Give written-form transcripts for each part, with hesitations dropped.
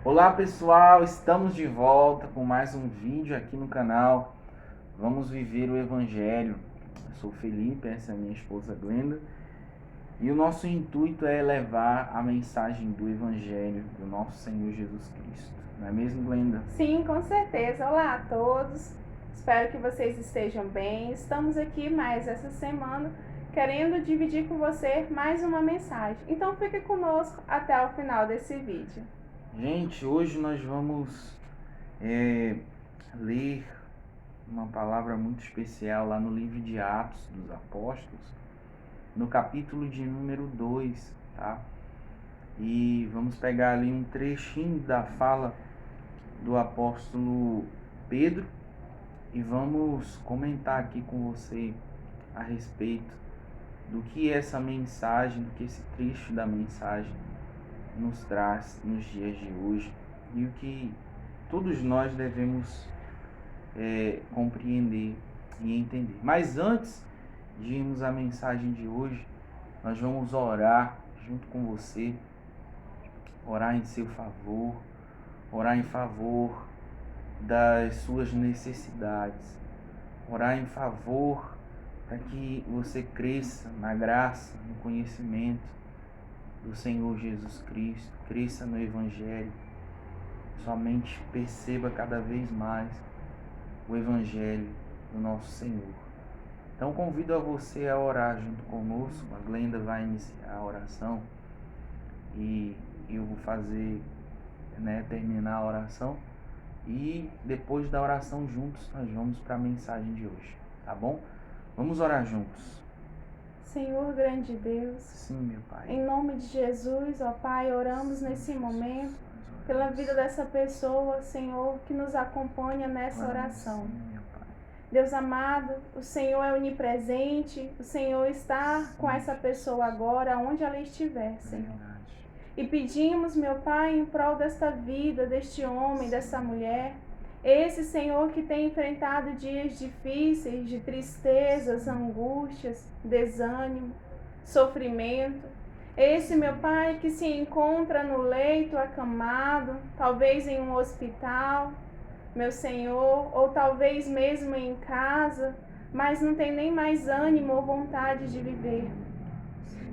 Olá pessoal, estamos de volta com mais um vídeo aqui no canal. Vamos viver o Evangelho. Eu sou o Felipe, essa é a minha esposa Glenda. E o nosso intuito é levar a mensagem do Evangelho do nosso Senhor Jesus Cristo. Não é mesmo, Glenda? Sim, com certeza. Olá a todos. Espero que vocês estejam bem. Estamos aqui mais essa semana querendo dividir com você mais uma mensagem. Então fique conosco até o final desse vídeo. Gente, hoje nós vamos ler uma palavra muito especial lá no livro de Atos dos Apóstolos, no capítulo de número 2, tá? E vamos pegar ali um trechinho da fala do apóstolo Pedro e vamos comentar aqui com você a respeito do que essa mensagem, do que esse trecho da mensagem nos traz nos dias de hoje e o que todos nós devemos compreender e entender. Mas antes de irmos à mensagem de hoje, nós vamos orar junto com você, orar em seu favor, orar em favor das suas necessidades, orar em favor para que você cresça na graça, no conhecimento do Senhor Jesus Cristo, cresça no Evangelho, somente perceba cada vez mais o Evangelho do nosso Senhor. Então convido a você a orar junto conosco. A Glenda vai iniciar a oração e eu vou fazer, terminar a oração. E depois da oração juntos, nós vamos para a mensagem de hoje, tá bom? Vamos orar juntos. Senhor grande Deus, Sim, meu Pai. em nome de Jesus, ó Pai, oramos nesse momento pela vida dessa pessoa, Senhor, que nos acompanha nessa oração. Deus amado, o Senhor é onipresente, o Senhor está com essa pessoa agora, onde ela estiver, Senhor. E pedimos, meu Pai, em prol desta vida, deste homem, dessa mulher, esse Senhor que tem enfrentado dias difíceis, de tristezas, angústias, desânimo, sofrimento. Esse, meu Pai, que se encontra no leito, acamado, talvez em um hospital, meu Senhor, ou talvez mesmo em casa, mas não tem nem mais ânimo ou vontade de viver.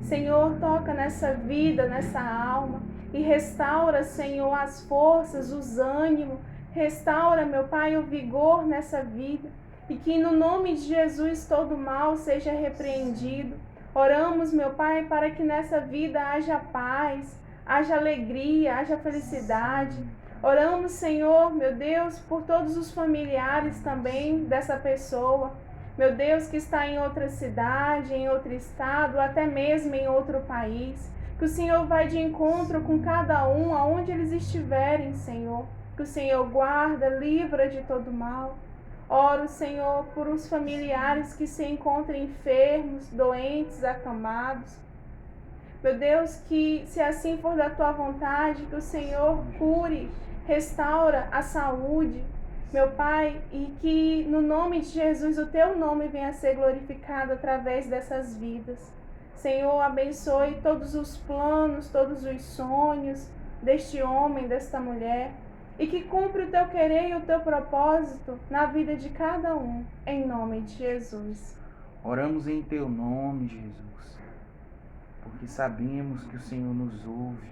Senhor, toca nessa vida, nessa alma e restaura, Senhor, as forças, os ânimos, restaura, meu Pai, o vigor nessa vida e que no nome de Jesus todo mal seja repreendido. Oramos, meu Pai, para que nessa vida haja paz, haja alegria, haja felicidade. Oramos, Senhor, meu Deus, por todos os familiares também dessa pessoa. Meu Deus, que está em outra cidade, em outro estado, até mesmo em outro país. Que o Senhor vai de encontro com cada um, aonde eles estiverem, Senhor. Que o Senhor guarda, livra de todo mal. Oro, Senhor, por os familiares que se encontram enfermos, doentes, acamados. Meu Deus, que se assim for da tua vontade, que o Senhor cure, restaura a saúde, meu Pai, e que no nome de Jesus o teu nome venha a ser glorificado através dessas vidas. Senhor, abençoe todos os planos, todos os sonhos deste homem, desta mulher, e que cumpra o teu querer e o teu propósito na vida de cada um, em nome de Jesus. Oramos em teu nome, Jesus, porque sabemos que o Senhor nos ouve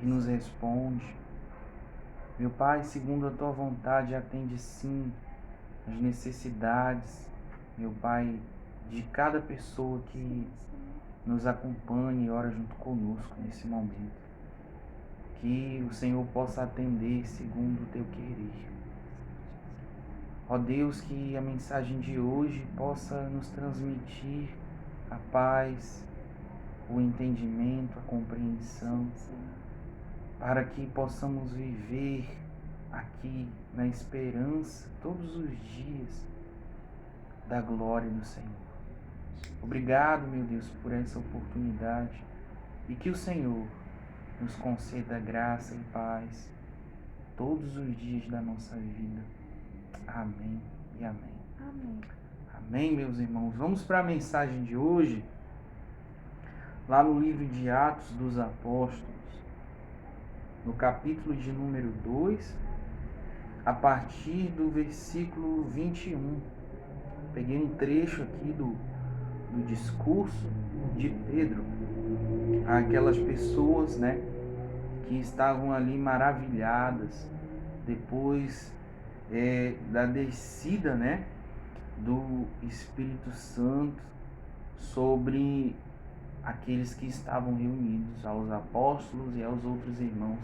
e nos responde. Meu Pai, segundo a tua vontade, atende sim as necessidades, meu Pai, de cada pessoa que nos acompanha e ora junto conosco nesse momento. Que o Senhor possa atender segundo o teu querer. Ó Deus, que a mensagem de hoje possa nos transmitir a paz, o entendimento, a compreensão, para que possamos viver aqui na esperança todos os dias da glória do Senhor. Obrigado, meu Deus, por essa oportunidade e que o Senhor nos conceda graça e paz todos os dias da nossa vida. Amém e amém. Amém. Amém, meus irmãos. Vamos para a mensagem de hoje, lá no livro de Atos dos Apóstolos. no capítulo de número 2, a partir do versículo 21. Peguei um trecho aqui do discurso de Pedro àquelas pessoas, né, que estavam ali maravilhadas depois da descida, né, do Espírito Santo sobre aqueles que estavam reunidos, aos apóstolos e aos outros irmãos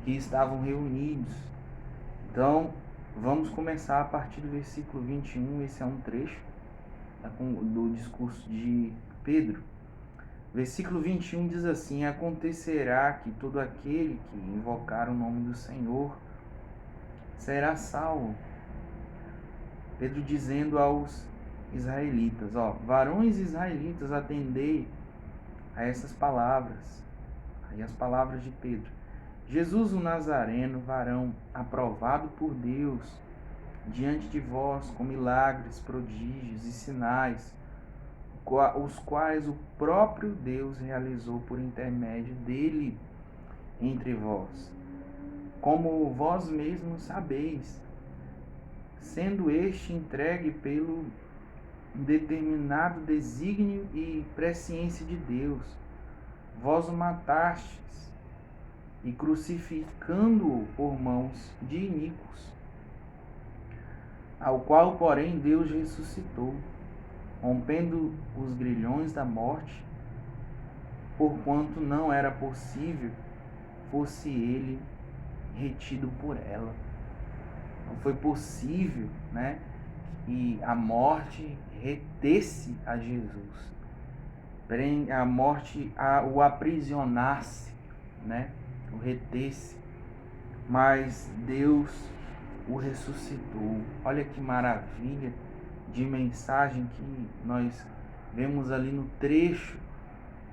que estavam reunidos. Então, vamos começar a partir do versículo 21, esse é um trecho do discurso de Pedro. Versículo 21 diz assim: acontecerá que todo aquele que invocar o nome do Senhor será salvo. Pedro dizendo aos israelitas, varões israelitas, atendei a essas palavras, aí as palavras de Pedro. Jesus o Nazareno, varão aprovado por Deus diante de vós com milagres, prodígios e sinais, os quais o próprio Deus realizou por intermédio dele entre vós, como vós mesmos sabeis, sendo este entregue pelo determinado desígnio e presciência de Deus, vós o matastes, e crucificando-o por mãos de iníquos, ao qual, porém, Deus ressuscitou, rompendo os grilhões da morte, porquanto não era possível fosse ele retido por ela. Não foi possível, né, que a morte retesse a Jesus, a morte o aprisionasse, né, o retesse, mas Deus o ressuscitou. Olha que maravilha de mensagem que nós vemos ali no trecho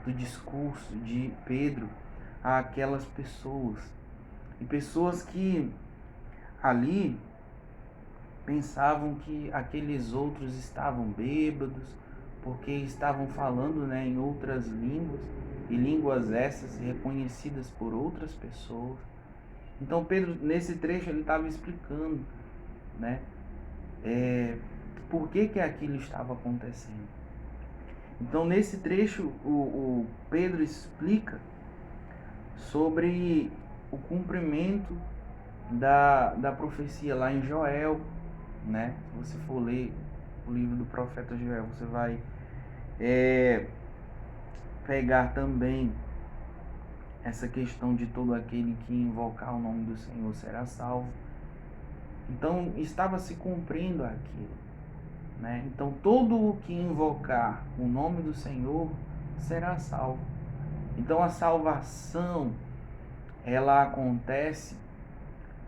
do discurso de Pedro àquelas pessoas. E pessoas que ali pensavam que aqueles outros estavam bêbados, porque estavam falando, né, em outras línguas, e línguas essas reconhecidas por outras pessoas. Então Pedro, nesse trecho, ele estava explicando, né, por que aquilo estava acontecendo. Então nesse trecho o Pedro explica sobre o cumprimento da profecia lá em Joel, né? Se você for ler o livro do profeta Joel, você vai pegar também essa questão de todo aquele que invocar o nome do Senhor será salvo. Então estava se cumprindo aquilo, né? Então todo o que invocar o nome do Senhor será salvo. Então a salvação, ela acontece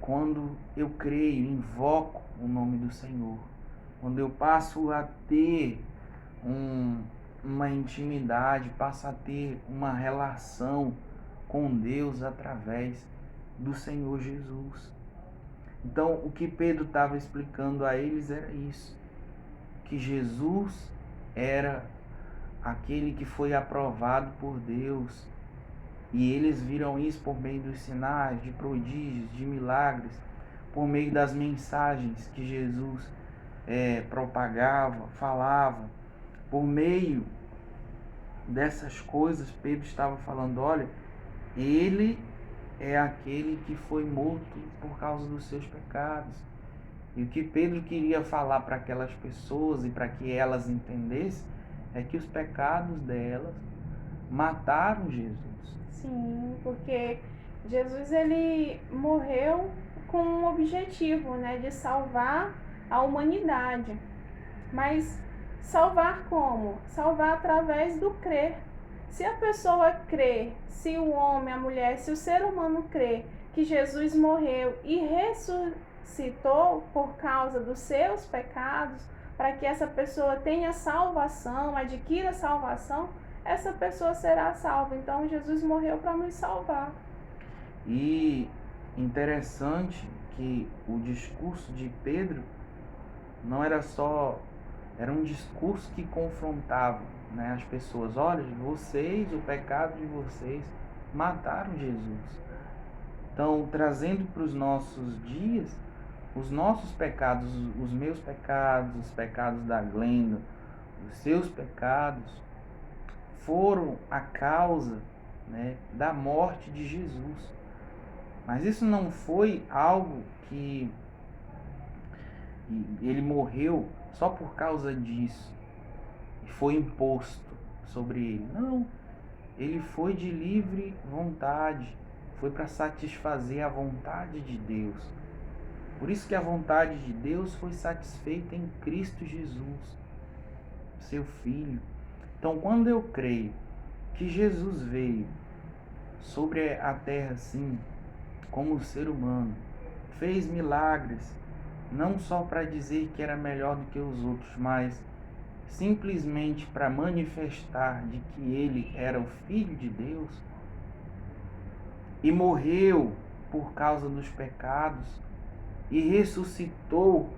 quando eu creio, invoco o nome do Senhor, quando eu passo a ter uma intimidade, passo a ter uma relação com Deus através do Senhor Jesus. Então o que Pedro estava explicando a eles era isso, que Jesus era aquele que foi aprovado por Deus, e eles viram isso por meio dos sinais, de prodígios, de milagres, por meio das mensagens que Jesus propagava, falava. Por meio dessas coisas, Pedro estava falando, olha, ele é aquele que foi morto por causa dos seus pecados. E o que Pedro queria falar para aquelas pessoas e para que elas entendessem é que os pecados delas mataram Jesus. Sim, porque Jesus, ele morreu com um objetivo, né, de salvar a humanidade. Mas salvar como? Salvar através do crer. Se a pessoa crê, se o homem, a mulher, se o ser humano crê que Jesus morreu e ressuscitou por causa dos seus pecados, para que essa pessoa tenha salvação, adquira salvação, essa pessoa será salva. Então Jesus morreu para nos salvar. E interessante que o discurso de Pedro não era só, era um discurso que confrontava, né, as pessoas. Olha, vocês, o pecado de vocês mataram Jesus. Então, trazendo para os nossos dias, os nossos pecados, os meus pecados, os pecados da Glenda, os seus pecados, foram a causa, né, da morte de Jesus. Mas isso não foi algo que ele morreu só por causa disso e foi imposto sobre ele. Não, ele foi de livre vontade, foi para satisfazer a vontade de Deus. Por isso que a vontade de Deus foi satisfeita em Cristo Jesus, seu Filho. Então, quando eu creio que Jesus veio sobre a terra assim, como ser humano, fez milagres, não só para dizer que era melhor do que os outros, mas simplesmente para manifestar de que ele era o Filho de Deus, e morreu por causa dos pecados, e ressuscitou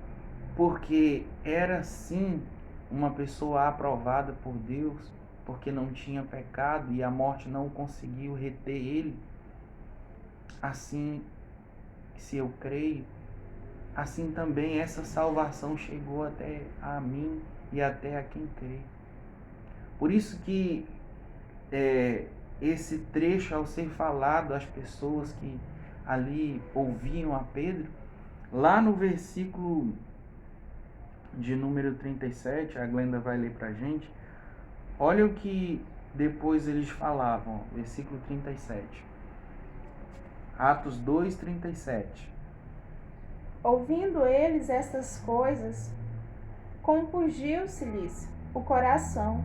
porque era sim uma pessoa aprovada por Deus, porque não tinha pecado e a morte não conseguiu reter ele. Assim, se eu creio, assim também essa salvação chegou até a mim e até a quem crê. Por isso que esse trecho, ao ser falado às pessoas que ali ouviam a Pedro, lá no versículo de número 37, a Glenda vai ler pra gente, olha o que depois eles falavam, versículo 37. Atos 2, 37. Ouvindo eles estas coisas, compungiu-se-lhes o coração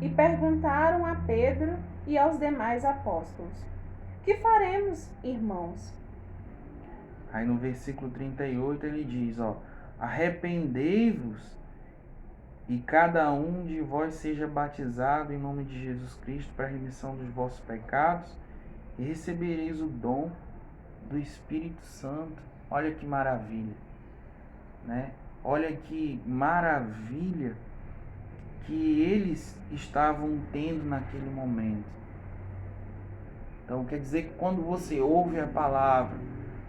e perguntaram a Pedro e aos demais apóstolos: que faremos, irmãos? Aí no versículo 38 ele diz, arrependei-vos e cada um de vós seja batizado em nome de Jesus Cristo para a remissão dos vossos pecados e recebereis o dom do Espírito Santo. Olha que maravilha, né? Olha que maravilha que eles estavam tendo naquele momento. Então quer dizer que quando você ouve a palavra,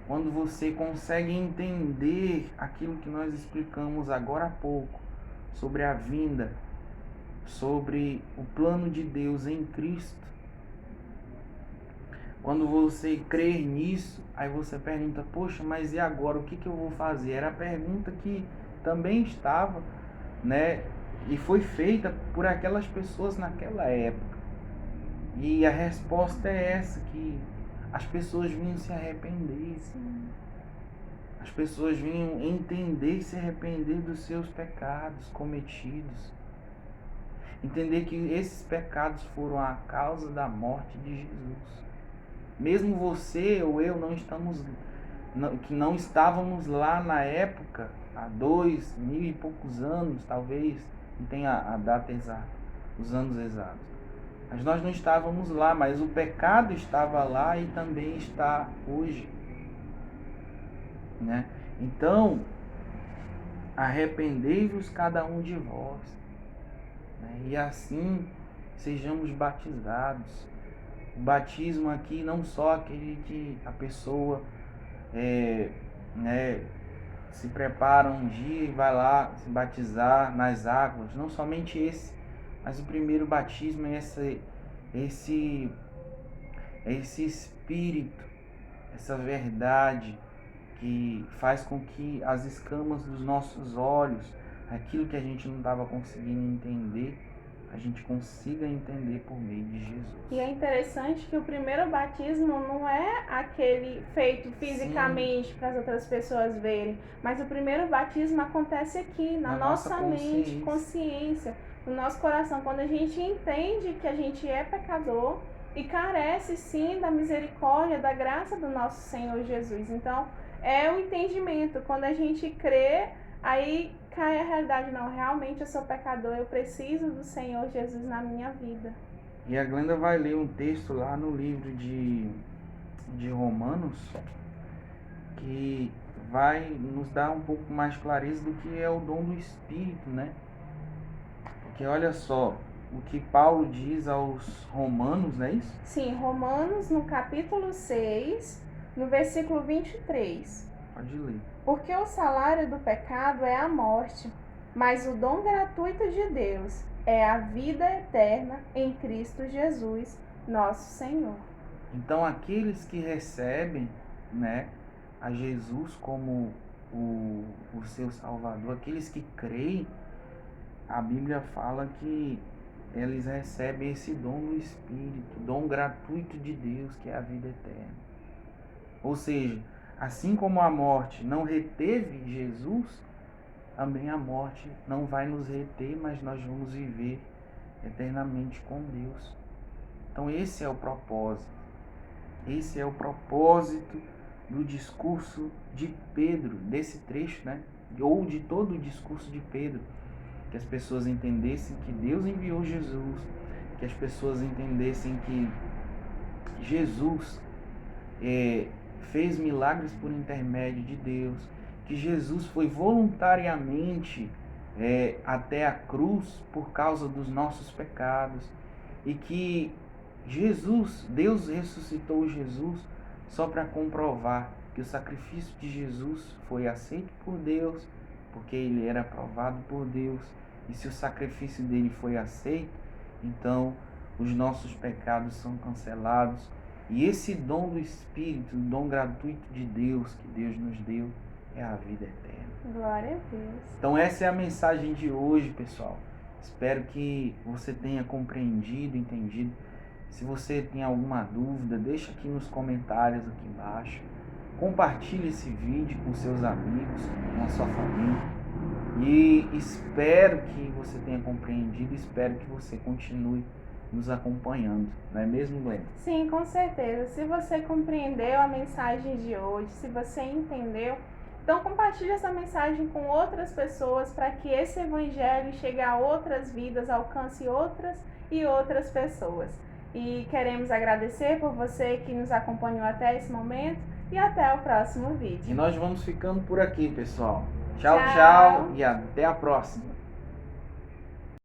quando você consegue entender aquilo que nós explicamos agora há pouco, sobre a vinda, sobre o plano de Deus em Cristo, quando você crer nisso, aí você pergunta, poxa, mas e agora, o que eu vou fazer? Era a pergunta que também estava, né, e foi feita por aquelas pessoas naquela época. E a resposta é essa, que as pessoas vinham se arrepender. Sim. As pessoas vinham entender e se arrepender dos seus pecados cometidos. Entender que esses pecados foram a causa da morte de Jesus. Mesmo você ou eu que não estávamos lá na época, há 2000 e poucos anos, talvez, não tem a data exata, os anos exatos. Mas nós não estávamos lá, mas o pecado estava lá e também está hoje, né? Então, arrependei-vos cada um de vós, né? E assim sejamos batizados. O batismo aqui não só aquele que a pessoa se prepara um dia e vai lá se batizar nas águas, não somente esse, mas o primeiro batismo é esse espírito, essa verdade que faz com que as escamas dos nossos olhos, aquilo que a gente não estava conseguindo entender, a gente consiga entender por meio de Jesus. E é interessante que o primeiro batismo não é aquele feito fisicamente para as outras pessoas verem, mas o primeiro batismo acontece aqui, na nossa mente, consciência, no nosso coração, quando a gente entende que a gente é pecador e carece sim da misericórdia, da graça do nosso Senhor Jesus. Então, é o entendimento, quando a gente crê, aí cai a realidade, não, realmente eu sou pecador, eu preciso do Senhor Jesus na minha vida. E a Glenda vai ler um texto lá no livro de Romanos, que vai nos dar um pouco mais clareza do que é o dom do Espírito, né? Porque olha só, o que Paulo diz aos romanos, não é isso? Sim, Romanos no capítulo 6, no versículo 23. Pode ler. Porque o salário do pecado é a morte, mas o dom gratuito de Deus é a vida eterna em Cristo Jesus, nosso Senhor. Então, aqueles que recebem, né, a Jesus como o seu Salvador, aqueles que creem, a Bíblia fala que eles recebem esse dom do Espírito, dom gratuito de Deus, que é a vida eterna. Ou seja, assim como a morte não reteve Jesus, também a morte não vai nos reter, mas nós vamos viver eternamente com Deus. Então esse é o propósito. Esse é o propósito do discurso de Pedro, desse trecho, né? Ou de todo o discurso de Pedro. Que as pessoas entendessem que Deus enviou Jesus, que as pessoas entendessem que Jesus fez milagres por intermédio de Deus, que Jesus foi voluntariamente até a cruz por causa dos nossos pecados, e que Deus ressuscitou Jesus só para comprovar que o sacrifício de Jesus foi aceito por Deus, porque ele era aprovado por Deus, e se o sacrifício dele foi aceito, então os nossos pecados são cancelados. E esse dom do Espírito, o dom gratuito de Deus, que Deus nos deu, é a vida eterna. Glória a Deus. Então essa é a mensagem de hoje, pessoal. Espero que você tenha compreendido, entendido. Se você tem alguma dúvida, deixa aqui nos comentários aqui embaixo. Compartilhe esse vídeo com seus amigos, com a sua família. E espero que você tenha compreendido, espero que você continue nos acompanhando, não é mesmo, Glenn? Sim, com certeza. Se você compreendeu a mensagem de hoje, se você entendeu, então compartilhe essa mensagem com outras pessoas para que esse evangelho chegue a outras vidas, alcance outras e outras pessoas. E queremos agradecer por você que nos acompanhou até esse momento e até o próximo vídeo. E nós vamos ficando por aqui, pessoal. Tchau, tchau e até a próxima.